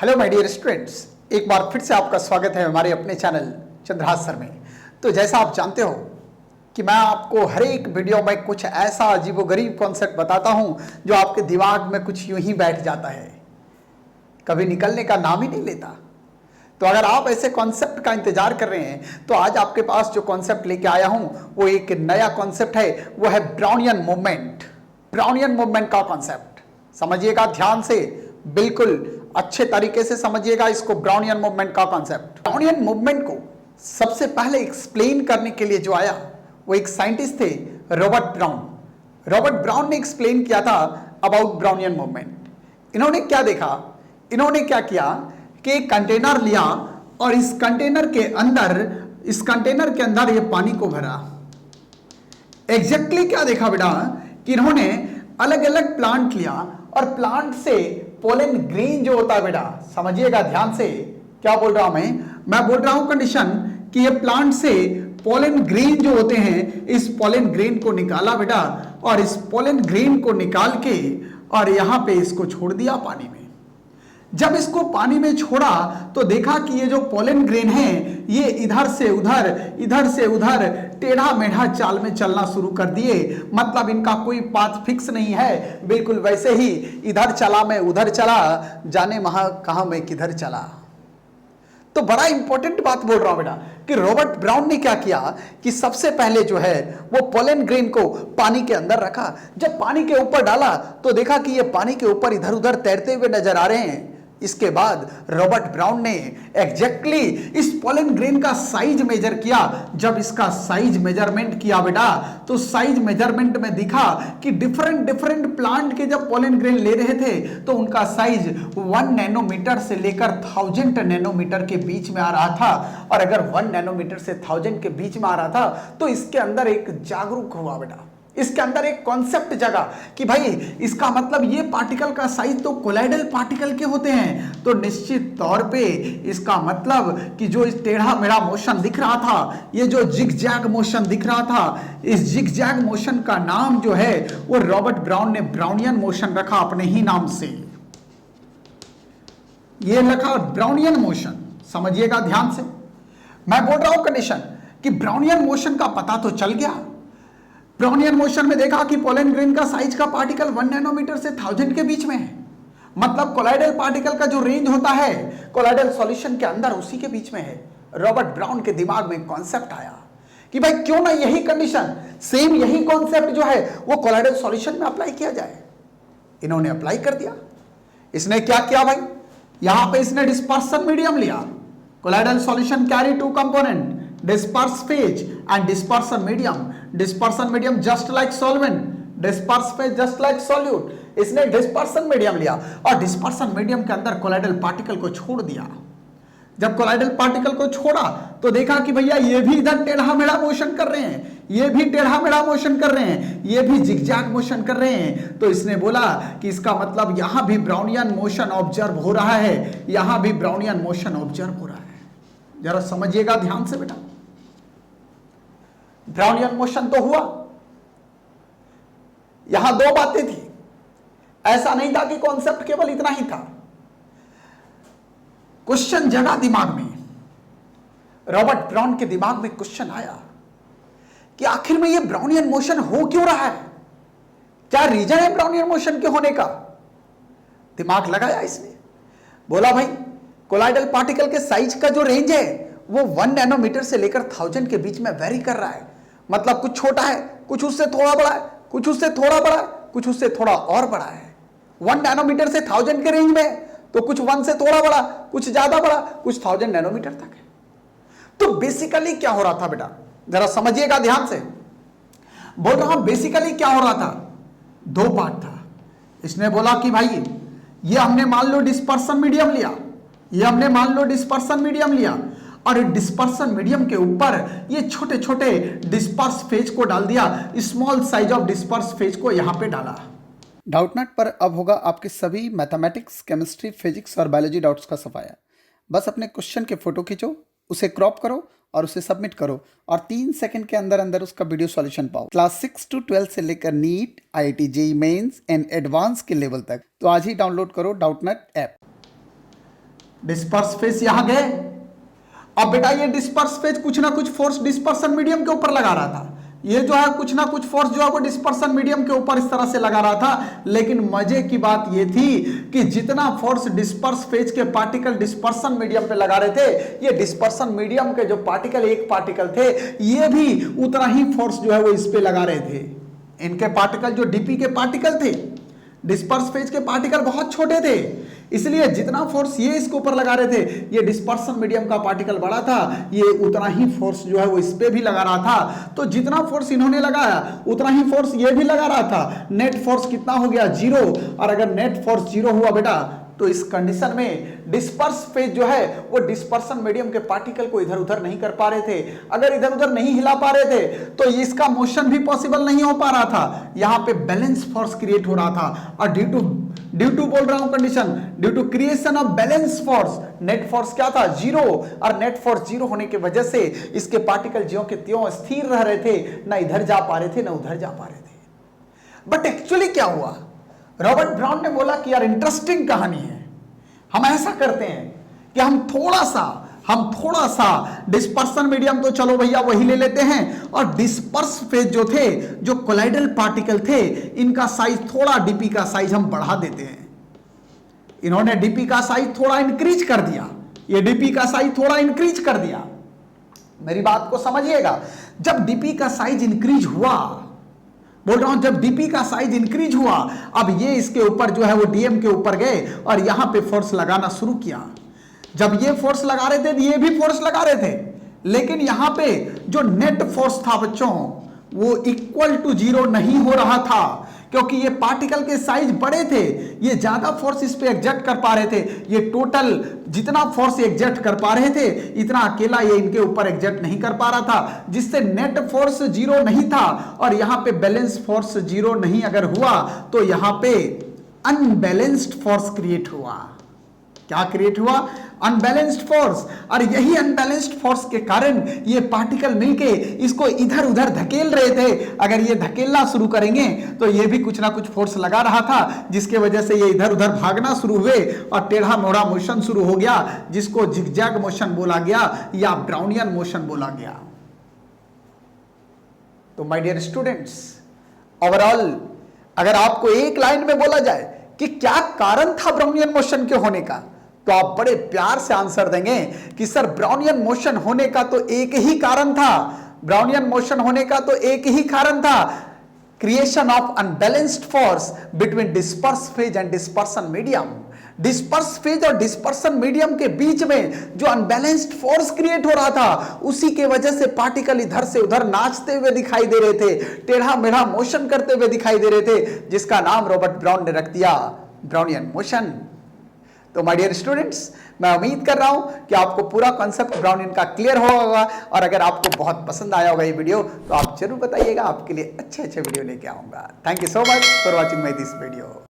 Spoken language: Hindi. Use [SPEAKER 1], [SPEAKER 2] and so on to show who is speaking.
[SPEAKER 1] हेलो माय डियर स्टूडेंट्स, एक बार फिर से आपका स्वागत है हमारे अपने चैनल चंद्रहास सर में। तो जैसा आप जानते हो कि मैं आपको हर एक वीडियो में कुछ ऐसा अजीबोगरीब कॉन्सेप्ट बताता हूं जो आपके दिमाग में कुछ यूं ही बैठ जाता है, कभी निकलने का नाम ही नहीं लेता। तो अगर आप ऐसे कॉन्सेप्ट का इंतजार कर रहे हैं तो आज आपके पास जो कॉन्सेप्ट लेके आया हूं वो एक नया कॉन्सेप्ट है, वो है ब्राउनियन मूवमेंट। ब्राउनियन मूवमेंट का कॉन्सेप्ट समझिएगा ध्यान से, बिल्कुल अच्छे तरीके से समझिएगा इसको। ब्राउनियन मूवमेंट का कॉन्सेप्ट, ब्राउनियन मूवमेंट को सबसे पहले एक्सप्लेन करने के लिए जो आया वो एक साइंटिस्ट थे, रॉबर्ट ब्राउन। रॉबर्ट ब्राउन ने एक्सप्लेन किया था अबाउट ब्राउनियन मूवमेंट। इन्होंने क्या देखा, इन्होंने क्या किया कि एक कंटेनर लिया और इस कंटेनर के अंदर ये पानी को भरा। एग्जैक्टली क्या देखा बेटा कि इन्होंने अलग अलग प्लांट लिया और प्लांट से पोलन ग्रेन जो होता है बेटा, समझिएगा ध्यान से क्या बोल रहा हूं मैं बोल रहा हूं कंडीशन कि ये प्लांट से पोलन ग्रेन जो होते हैं, इस पोलन ग्रेन को निकाला बेटा, और इस पोलन ग्रेन को निकाल के और यहां पे इसको छोड़ दिया पानी में। जब इसको पानी में छोड़ा तो देखा कि ये जो पोलन ग्रेन है ये इधर से उधर टेढ़ा मेढ़ा चाल में चलना शुरू कर दिए। मतलब इनका कोई पाथ फिक्स नहीं है, बिल्कुल वैसे ही इधर चला मैं उधर चला, जाने वहां कहां मैं किधर चला। तो बड़ा इंपॉर्टेंट बात बोल रहा हूं बेटा कि रॉबर्ट ब्राउन ने क्या किया कि सबसे पहले जो है वो पोलन ग्रेन को पानी के अंदर रखा। जब पानी के ऊपर डाला तो देखा कि ये पानी के ऊपर इधर उधर तैरते हुए नजर आ रहे हैं। इसके बाद रॉबर्ट ब्राउन ने एग्जैक्टली इस पोलन ग्रेन का साइज मेजर किया। जब इसका साइज मेजरमेंट किया बेटा तो साइज मेजरमेंट में दिखा कि डिफरेंट प्लांट के जब पोलन ग्रेन ले रहे थे तो उनका साइज 1 नैनोमीटर से लेकर 1000 नैनोमीटर के बीच में आ रहा था। और अगर 1 नैनोमीटर से 1000 के बीच में आ रहा था तो इसके अंदर एक जागरूक हुआ बेटा, इसके अंदर एक कॉन्सेप्ट जगा कि भाई इसका मतलब ये पार्टिकल का साइज तो कोलाइडल पार्टिकल के होते हैं। तो निश्चित तौर पे इसका मतलब कि जो इस टेढ़ा मेढ़ा मोशन दिख रहा था, ये जो जिगजैग मोशन दिख रहा था, इस जिगजैग मोशन का नाम जो है वो रॉबर्ट ब्राउन ने ब्राउनियन मोशन रखा अपने ही नाम से। ये लिखा ब्राउनियन मोशन, समझिएगा ध्यान से। मैं बोल रहा हूं कंडीशन कि ब्राउनियन मोशन का पता तो चल गया। ब्राउनियन मोशन में देखा कि पोलन ग्रेन का साइज का पार्टिकल 1 नैनोमीटर से 1000 के बीच में है। मतलब कोलाइडल पार्टिकल का जो रेंज होता है कोलाइडल सॉल्यूशन के अंदर उसी के बीच में है। रॉबर्ट ब्राउन के दिमाग में कॉन्सेप्ट आया कि भाई क्यों ना यही कंडीशन, सेम यही कॉन्सेप्ट जो है वो कोलाइडल सॉल्यूशन में अप्लाई किया जाए। इन्होंने अप्लाई कर दिया। इसने क्या किया भाई, यहां पे इसने डिस्पर्सन मीडियम लिया। Colloidal solution carry 2 component, disperse phase and dispersion medium। dispersion medium just like solvent, disperse phase just like solute। इसने dispersion medium लिया और dispersion medium के अंदर कोलाइडल पार्टिकल को छोड़ दिया। जब कोलाइडल पार्टिकल को छोड़ा तो देखा कि भैया ये भी इधर टेढ़ा मेढ़ा मोशन कर रहे हैं, ये भी टेढ़ा मेढ़ा मोशन कर रहे हैं, ये भी जिगजैग मोशन कर रहे हैं। तो इसने बोला कि इसका मतलब यहां भी ब्राउनियन मोशन ऑब्जर्व हो रहा है, यहां भी ब्राउनियन मोशन ऑब्जर्व हो रहा है। जरा समझिएगा ध्यान से बेटा, ब्राउनियन मोशन तो हुआ। यहां 2 बातें थी, ऐसा नहीं था कि कॉन्सेप्ट केवल इतना ही था। क्वेश्चन जगा दिमाग में, रॉबर्ट ब्राउन के दिमाग में क्वेश्चन आया कि आखिर में ये ब्राउनियन मोशन हो क्यों रहा है, क्या रीजन है ब्राउनियन मोशन के होने का। दिमाग लगाया इसने, बोला भाई कोलाइडल पार्टिकल के साइज का जो रेंज है वो 1 नैनोमीटर से लेकर 1000 के बीच में वेरी कर रहा है। मतलब कुछ छोटा है, कुछ उससे थोड़ा बड़ा है, कुछ उससे थोड़ा बड़ा है, कुछ उससे थोड़ा और बड़ा है। 1 नैनोमीटर से 1000 के रेंज में तो कुछ 1 से थोड़ा बड़ा, कुछ ज्यादा बड़ा, कुछ 1000 नैनोमीटर तक है। तो बेसिकली क्या हो रहा था बेटा, जरा समझिएगा ध्यान से। बोल रहा हूं बेसिकली क्या हो रहा था, 2 पार्ट था। इसने बोला कि भाई ये हमने मान लो डिस्पर्सन मीडियम लिया, ये हमने मान लो डिस्पर्सन मीडियम लिया और डिस्पर्सन मीडियम के ऊपर ये छोटे छोटे डिस्पर्स फेज को डाल दिया, small size of disperse phase को यहां पे डाला। डाउटनेट पर अब होगा आपके सभी मैथमेटिक्स, केमिस्ट्री, फिजिक्स और बायोलॉजी डाउट्स का सफाया। बस अपने क्वेश्चन के फोटो खींचो, उसे क्रॉप करो और उसे सबमिट करो और 3 सेकंड के अंदर अंदर उसका वीडियो सॉल्यूशन पाओ। क्लास 6 to 12 से लेकर NEET, IIT, JEE mains and advance के लेवल तक। तो आज ही डाउनलोड करो डाउटनेट ऐप। डिस्पर्स फेज यहां गए। अब बेटा ये डिस्पर्स फेज कुछ ना कुछ फोर्स डिस्पर्सन मीडियम के ऊपर लगा रहा था, ये जो है कुछ ना कुछ फोर्स जो है वो डिस्पर्सन मीडियम के ऊपर इस तरह से लगा रहा था। लेकिन मजे की बात ये थी कि जितना फोर्स डिस्पर्स फेज के पार्टिकल डिस्पर्सन मीडियम पे लगा रहे थे, ये डिस्पर्सन मीडियम के जो पार्टिकल एक पार्टिकल थे, ये भी उतना ही फोर्स जो है वो इस पे लगा रहे थे। इनके पार्टिकल जो डीपी के पार्टिकल थे, डिस्पर्स फेज के पार्टिकल बहुत छोटे थे, इसलिए जितना फोर्स ये इसके ऊपर लगा रहे थे, ये डिस्पर्सन मीडियम का पार्टिकल बड़ा था, ये उतना ही फोर्स जो है वो इस पे भी लगा रहा था। तो जितना फोर्स इन्होंने लगाया उतना ही फोर्स ये भी लगा रहा था। नेट फोर्स कितना हो गया? 0। और अगर नेट फोर्स 0 हुआ बेटा, तो इस कंडीशन में डिस्पर्स फेज जो है वो डिस्पर्सन मीडियम के पार्टिकल को इधर उधर नहीं कर पा रहे थे। अगर इधर उधर नहीं हिला पा रहे थे तो इसका मोशन भी पॉसिबल नहीं हो पा रहा था। यहां पे बैलेंस फोर्स क्रिएट हो रहा था, और ड्यू टू बोल रहा हूं condition, due to creation of balance force, net force क्या था? 0। और नेट फोर्स 0 होने की वजह से इसके पार्टिकल ज्यों के त्यों स्थिर रह रहे थे, ना इधर जा पा रहे थे ना उधर जा पा रहे थे। बट एक्चुअली क्या हुआ? रॉबर्ट ब्राउन ने बोला कि यार इंटरेस्टिंग कहानी है, हम ऐसा करते हैं कि हम थोड़ा सा डिस्पर्सन मीडियम तो चलो भैया वही ले लेते हैं, और डिस्पर्स फेज जो थे, जो कोलाइडल पार्टिकल थे, इनका साइज थोड़ा, डीपी का साइज हम बढ़ा देते हैं। इन्होंने डीपी का साइज थोड़ा इंक्रीज कर दिया, ये डीपी का साइज थोड़ा इंक्रीज कर दिया। मेरी बात को समझिएगा, जब डीपी का साइज इंक्रीज हुआ, बोल रहा हूं जब डीपी का साइज इंक्रीज हुआ, अब ये इसके ऊपर जो है वो डीएम के ऊपर गए और यहां पे फोर्स लगाना शुरू किया। जब ये फोर्स लगा रहे थे, ये भी फोर्स लगा रहे थे, लेकिन यहां पे जो नेट फोर्स था बच्चों, वो इक्वल टू 0 नहीं हो रहा था, क्योंकि ये पार्टिकल के साइज बड़े थे, ये ज्यादा फोर्स इस पे एग्जर्ट कर पा रहे थे। ये टोटल जितना फोर्स एग्जर्ट कर पा रहे थे, इतना अकेला ये इनके ऊपर एग्जर्ट नहीं कर पा रहा था, जिससे नेट फोर्स 0 नहीं था। और यहां पे बैलेंस फोर्स 0 नहीं अगर हुआ तो यहां पे अनबैलेंस्ड फोर्स क्रिएट हुआ। क्या क्रिएट हुआ? Unbalanced force. और यही अनबैलेंस्ड फोर्स के कारण ये पार्टिकल मिलके इसको इधर उधर धकेल रहे थे। अगर ये धकेलना शुरू करेंगे तो ये भी कुछ ना कुछ फोर्स लगा रहा था, जिसके वजह से ये इधर उधर भागना शुरू हुए और टेढ़ा मोड़ा मोशन शुरू हो गया, जिसको जिगजैग मोशन बोला गया या ब्राउनियन मोशन बोला गया। तो माय डियर स्टूडेंट्स, ओवरऑल अगर आपको एक लाइन में बोला जाए कि क्या कारण था ब्राउनियन मोशन के होने का, तो आप बड़े प्यार से आंसर देंगे कि सर ब्राउनियन मोशन होने का तो एक ही कारण था, ब्राउनियन मोशन होने का तो एक ही कारण था, creation of unbalanced force between disperse phase and dispersion medium. Disperse phase और डिस्पर्सन मीडियम के बीच में जो अनबैलेंस्ड फोर्स क्रिएट हो रहा था, उसी के वजह से पार्टिकल इधर से उधर नाचते हुए दिखाई दे रहे थे, टेढ़ा मेढ़ा मोशन करते हुए दिखाई दे रहे थे, जिसका नाम रॉबर्ट ब्राउन ने रख दिया ब्राउनियन मोशन। तो माय डियर स्टूडेंट्स, मैं उम्मीद कर रहा हूं कि आपको पूरा कॉन्सेप्ट ब्राउनियन का क्लियर होगा, और अगर आपको बहुत पसंद आया होगा ये वीडियो तो आप जरूर बताइएगा, आपके लिए अच्छे वीडियो लेके आऊंगा। Thank you so much for watching my this video.